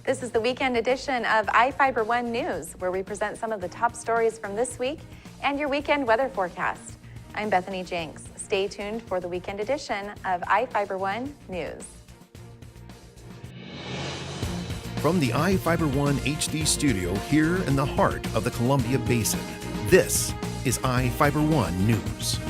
This is the weekend edition of iFIBER 1 News, where we present some of the top stories from this week and your weekend weather forecast. I'm Bethany Jenks. Stay tuned for the weekend edition of iFIBER 1 News. From the iFIBER 1 HD studio here in the heart of the Columbia Basin, this is iFIBER 1 News,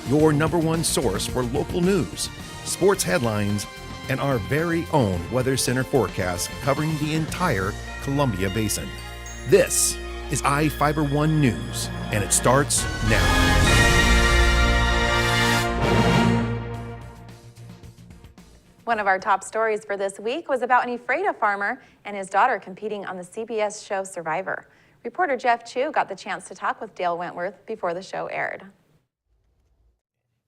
your #1 source for local news, sports headlines, and our very own Weather Center forecast covering the entire Columbia Basin. This is iFIBER 1 News, and it starts now. One of our top stories for this week was about an Ephrata farmer and his daughter competing on the CBS show Survivor. Reporter Jeff Chu got the chance to talk with Dale Wentworth before the show aired.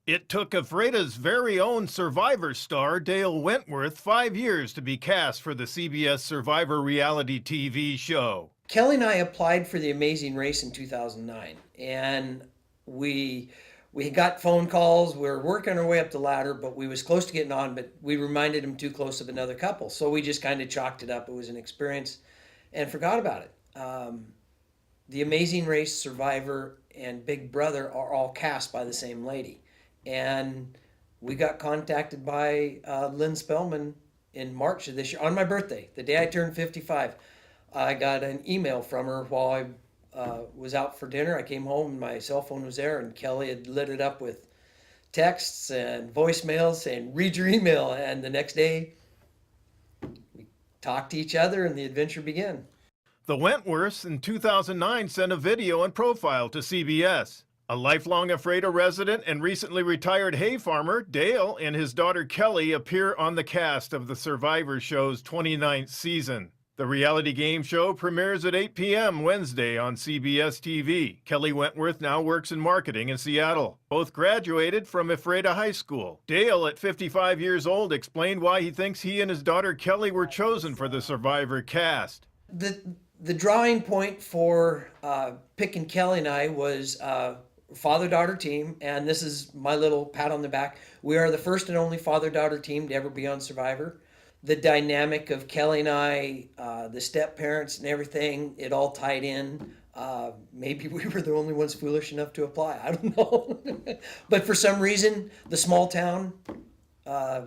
It took Ephrata's very own Survivor star, Dale Wentworth, 5 years to be cast for the CBS Survivor reality TV show. Kelly and I applied for The Amazing Race in 2009, and we got phone calls. We were working our way up the ladder, but we was close to getting on, but we reminded him too close of another couple. So we just kind of chalked it up. It was an experience and forgot about it. The Amazing Race, Survivor, and Big Brother are all cast by the same lady. And we got contacted by Lynn Spellman in March of this year, on my birthday, the day I turned 55. I got an email from her while I was out for dinner. I came home and my cell phone was there, and Kelly had lit it up with texts and voicemails saying, "Read your email." And the next day, we talked to each other and the adventure began. The Wentworths in 2009 sent a video and profile to CBS. A lifelong Ephrata resident and recently retired hay farmer, Dale and his daughter Kelly appear on the cast of the Survivor show's 29th season. The reality game show premieres at 8 p.m. Wednesday on CBS TV. Kelly Wentworth now works in marketing in Seattle. Both graduated from Ephrata High School. Dale, at 55 years old, explained why he thinks he and his daughter Kelly were chosen for the Survivor cast. The drawing point for picking Kelly and I was father-daughter team, and this is my little pat on the back. We are the first and only father-daughter team to ever be on Survivor. The dynamic of Kelly and I, the step-parents and everything, it all tied in. Maybe we were the only ones foolish enough to apply. I don't know. But for some reason, the small town,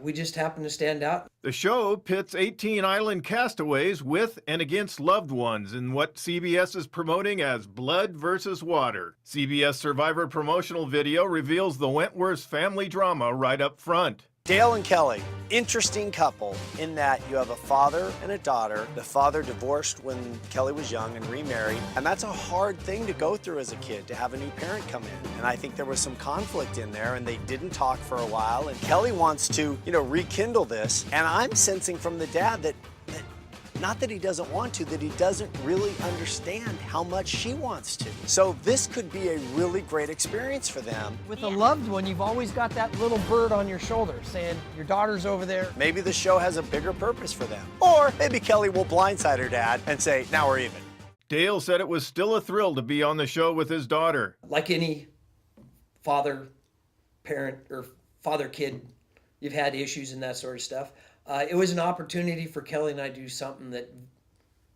we just happened to stand out. The show pits 18 island castaways with and against loved ones in what CBS is promoting as blood versus water. CBS Survivor promotional video reveals the Wentworth's family drama right up front. Dale and Kelly, interesting couple in that you have a father and a daughter. The father divorced when Kelly was young and remarried, and that's a hard thing to go through as a kid, to have a new parent come in. And I think there was some conflict in there, and they didn't talk for a while, and Kelly wants to, rekindle this, and I'm sensing from the dad that not that he doesn't want to, that he doesn't really understand how much she wants to. So this could be a really great experience for them. With a loved one, you've always got that little bird on your shoulder saying, your daughter's over there. Maybe the show has a bigger purpose for them. Or maybe Kelly will blindside her dad and say, now we're even. Dale said it was still a thrill to be on the show with his daughter. Like any father-parent or father-kid, you've had issues and that sort of stuff. It was an opportunity for Kelly and I to do something that,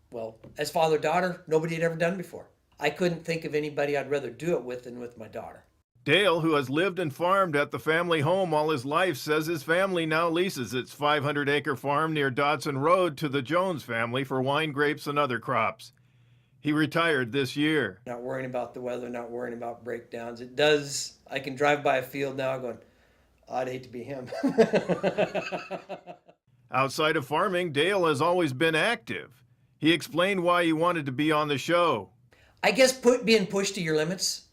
well, as father-daughter, nobody had ever done before. I couldn't think of anybody I'd rather do it with than with my daughter. Dale, who has lived and farmed at the family home all his life, says his family now leases its 500-acre farm near Dodson Road to the Jones family for wine, grapes, and other crops. He retired this year. Not worrying about the weather, not worrying about breakdowns. I can drive by a field now going, I'd hate to be him. Outside of farming, Dale has always been active. He explained why he wanted to be on the show. I guess being pushed to your limits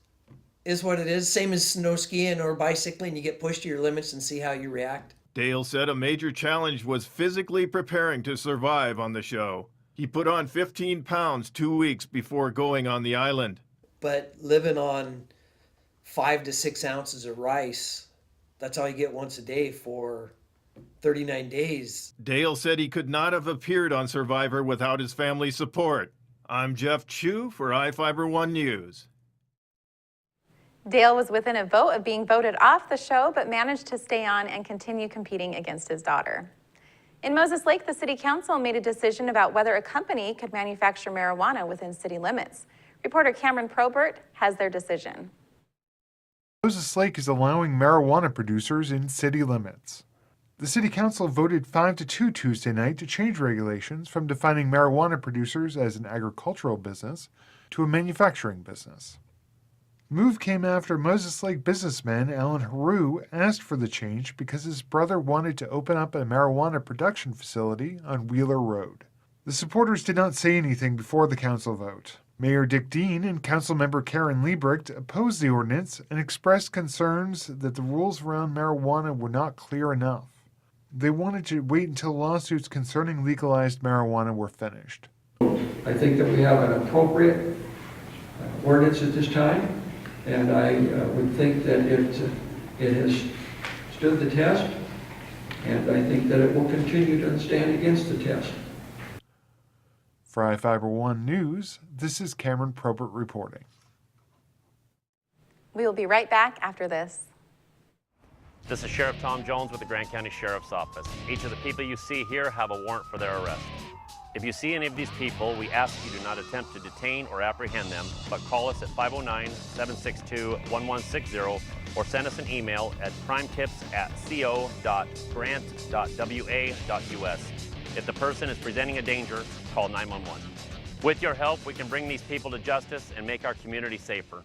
is what it is. Same as snow skiing or bicycling. You get pushed to your limits and see how you react. Dale said a major challenge was physically preparing to survive on the show. He put on 15 pounds 2 weeks before going on the island. But living on 5 to 6 ounces of rice, that's all you get once a day for 39 days. Dale said he could not have appeared on Survivor without his family's support. I'm Jeff Chu for iFIBER 1 News. Dale was within a vote of being voted off the show, but managed to stay on and continue competing against his daughter. In Moses Lake, the city council made a decision about whether a company could manufacture marijuana within city limits. Reporter Cameron Probert has their decision. Moses Lake is allowing marijuana producers in city limits. The city council voted 5-2 Tuesday night to change regulations from defining marijuana producers as an agricultural business to a manufacturing business. The move came after Moses Lake businessman Alan Haru asked for the change because his brother wanted to open up a marijuana production facility on Wheeler Road. The supporters did not say anything before the council vote. Mayor Dick Dean and Councilmember Karen Liebrecht opposed the ordinance and expressed concerns that the rules around marijuana were not clear enough. They wanted to wait until lawsuits concerning legalized marijuana were finished. I think that we have an appropriate ordinance at this time, and I would think that it has stood the test, and I think that it will continue to stand against the test. For iFIBER 1 News, this is Cameron Probert reporting. We will be right back after this. This is Sheriff Tom Jones with the Grant County Sheriff's Office. Each of the people you see here have a warrant for their arrest. If you see any of these people, we ask you do not attempt to detain or apprehend them, but call us at 509-762-1160 or send us an email at crimetips@co.grant.wa.us. If the person is presenting a danger, call 911. With your help, we can bring these people to justice and make our community safer.